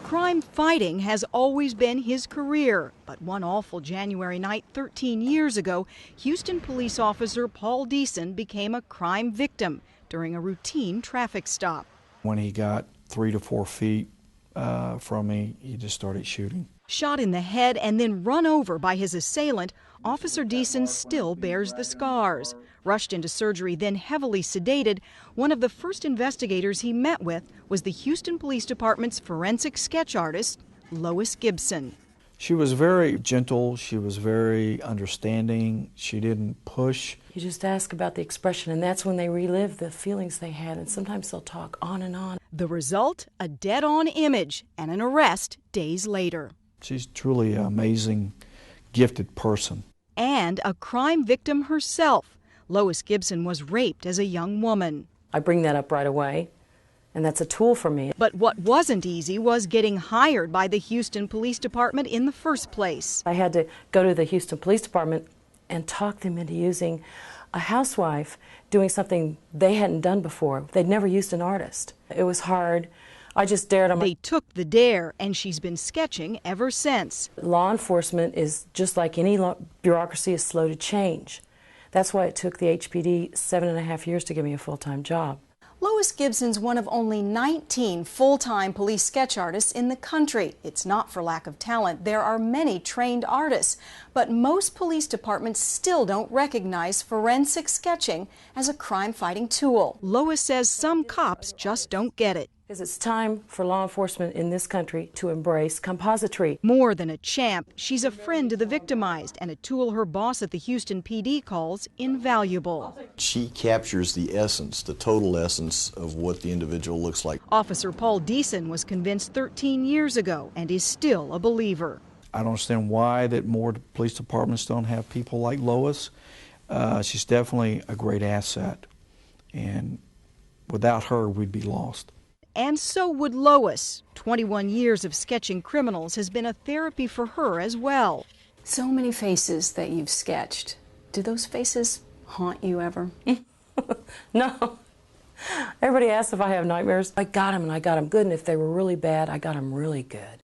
Crime fighting has always been his career, but one awful January night 13 years ago, Houston police officer Paul Deason became a crime victim during a routine traffic stop. When he got 3 to 4 feet from me, he just started shooting. Shot in the head and then run over by his assailant, Officer Deason still bears the scars. Rushed into surgery, then heavily sedated, one of the first investigators he met with was the Houston Police Department's forensic sketch artist, Lois Gibson. She was very gentle. She was very understanding. She didn't push. You just ask about the expression, and that's when they relive the feelings they had, and sometimes they'll talk on and on. The result, a dead-on image and an arrest days later. She's truly an amazing, gifted person. And a crime victim herself. Lois Gibson was raped as a young woman. I bring that up right away, and that's a tool for me. But what wasn't easy was getting hired by the Houston Police Department in the first place. I had to go to the Houston Police Department and talk them into using a housewife doing something they hadn't done before. They'd never used an artist. It was hard. I just dared them. They took the dare, and she's been sketching ever since. Law enforcement is just like any bureaucracy, is slow to change. That's why it took the HPD 7.5 years to give me a full-time job. Lois Gibson's one of only 19 full-time police sketch artists in the country. It's not for lack of talent. There are many trained artists, but most police departments still don't recognize forensic sketching as a crime-fighting tool. Lois says some cops just don't get it. Because it's time for law enforcement in this country to embrace compository. More than a champ, she's a friend to the victimized and a tool her boss at the Houston PD calls invaluable. She captures the essence, the total essence of what the individual looks like. Officer Paul Deason was convinced 13 years ago and is still a believer. I don't understand why that more police departments don't have people like Lois. She's definitely a great asset, and without her, we'd be lost. And so would Lois. 21 years of sketching criminals has been a therapy for her as well. So many faces that you've sketched. Do those faces haunt you ever? No. Everybody asks if I have nightmares. I got them, and I got them good, and if they were really bad, I got them really good.